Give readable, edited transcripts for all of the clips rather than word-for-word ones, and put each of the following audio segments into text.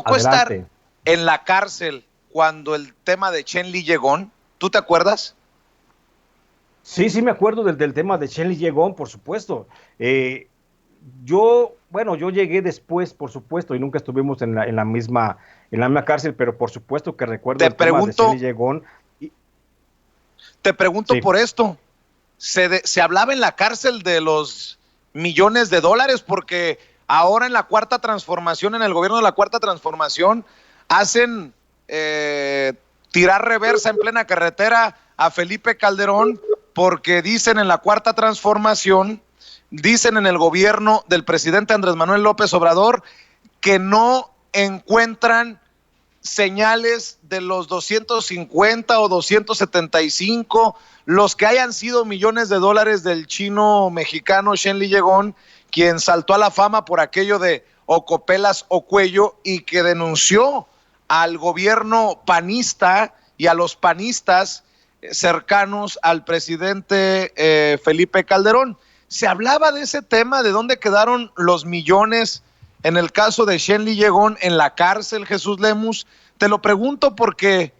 tocó estar en la cárcel cuando el tema de Chen Li Yegon, ¿tú te acuerdas? Sí, me acuerdo del tema de Chen Li Yegon, por supuesto. Yo llegué después, por supuesto, y nunca estuvimos en la misma cárcel, pero por supuesto que recuerdo Te el tema de Chen Li pregunto, Yegon. Y, te pregunto sí, por esto. Se hablaba en la cárcel de los millones de dólares porque ahora en la cuarta transformación, en el gobierno de la cuarta transformación, hacen tirar reversa en plena carretera a Felipe Calderón porque dicen en la cuarta transformación, dicen en el gobierno del presidente Andrés Manuel López Obrador que no encuentran señales de los 250 o 275, los que hayan sido millones de dólares del chino mexicano Shen Li Yegon, quien saltó a la fama por aquello de o copelas o cuello y que denunció al gobierno panista y a los panistas cercanos al presidente Felipe Calderón. Se hablaba de ese tema, de dónde quedaron los millones en el caso de Shen Li Yegon en la cárcel, Jesús Lemus. Te lo pregunto porque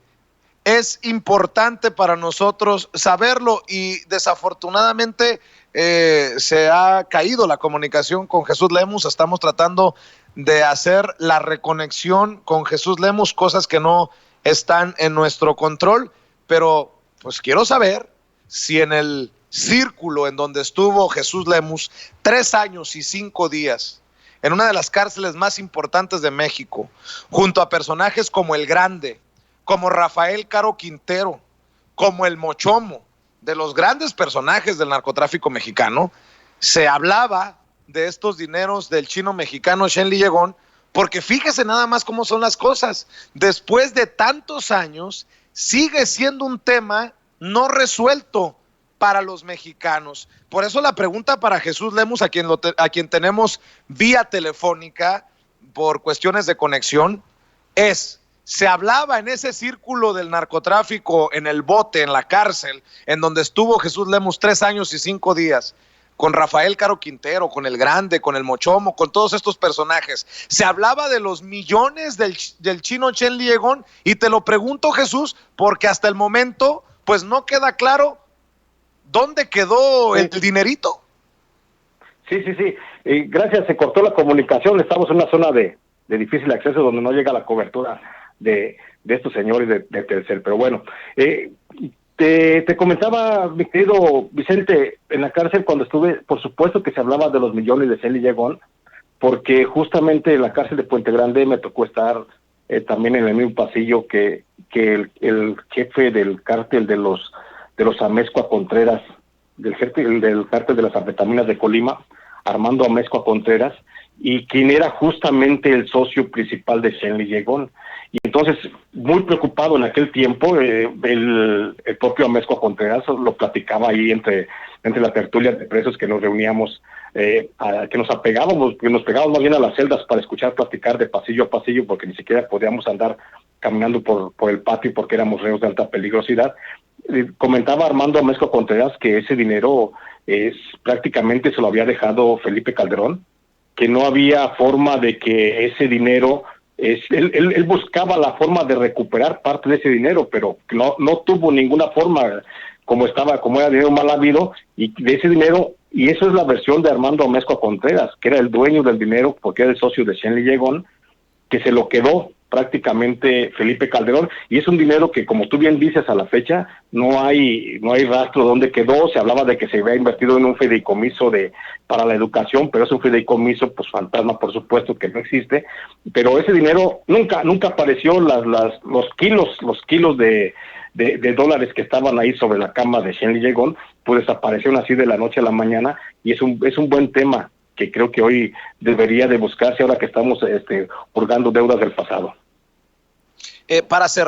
es importante para nosotros saberlo y desafortunadamente se ha caído la comunicación con Jesús Lemus. Estamos tratando de hacer la reconexión con Jesús Lemus, cosas que no están en nuestro control, pero pues quiero saber si en el círculo en donde estuvo Jesús Lemus 3 años y 5 días, en una de las cárceles más importantes de México, junto a personajes como El Grande, como Rafael Caro Quintero, como el Mochomo, de los grandes personajes del narcotráfico mexicano, se hablaba de estos dineros del chino mexicano Shen Li Yegon, porque fíjese nada más cómo son las cosas. Después de tantos años, sigue siendo un tema no resuelto para los mexicanos. Por eso la pregunta para Jesús Lemus, a quien tenemos vía telefónica por cuestiones de conexión, es: se hablaba en ese círculo del narcotráfico, en el bote, en la cárcel, en donde estuvo Jesús Lemus 3 años y 5 días, con Rafael Caro Quintero, con El Grande, con el Mochomo, con todos estos personajes. Se hablaba de los millones del chino Chen Li Yegon, y te lo pregunto, Jesús, porque hasta el momento, pues no queda claro dónde quedó el dinerito. Sí. Gracias, se cortó la comunicación. Estamos en una zona de difícil acceso donde no llega la cobertura de estos señores de Telcel. Pero bueno, te comentaba, mi querido Vicente, en la cárcel cuando estuve, por supuesto que se hablaba de los millones de Shen Li Yegon, porque justamente en la cárcel de Puente Grande me tocó estar también en el mismo pasillo que el jefe del cártel de los Amezcua Contreras, del cártel de las anfetaminas de Colima, Armando Amezcua Contreras, y quien era justamente el socio principal de Shen Li Yegon. Y entonces, muy preocupado en aquel tiempo, el propio Amezcua Contreras lo platicaba ahí entre la tertulia de presos que nos reuníamos, que nos pegábamos más bien a las celdas para escuchar platicar de pasillo a pasillo, porque ni siquiera podíamos andar caminando por el patio porque éramos reos de alta peligrosidad. Comentaba Armando Amezcua Contreras que ese dinero prácticamente se lo había dejado Felipe Calderón, que no había forma de que ese dinero, él buscaba la forma de recuperar parte de ese dinero, pero no tuvo ninguna forma, como era dinero mal habido, y de ese dinero, y eso es la versión de Armando Amezcua Contreras, que era el dueño del dinero porque era el socio de Shen Li Yegon, que se lo quedó prácticamente Felipe Calderón, y es un dinero que, como tú bien dices, a la fecha no hay rastro de dónde quedó. Se hablaba de que se había invertido en un fideicomiso para la educación, pero es un fideicomiso pues fantasma, por supuesto que no existe, pero ese dinero nunca apareció. Los kilos de dólares que estaban ahí sobre la cama de Shen Li Yegon pues desaparecieron así de la noche a la mañana, y es un buen tema que creo que hoy debería de buscarse ahora que estamos purgando deudas del pasado. Para cerrar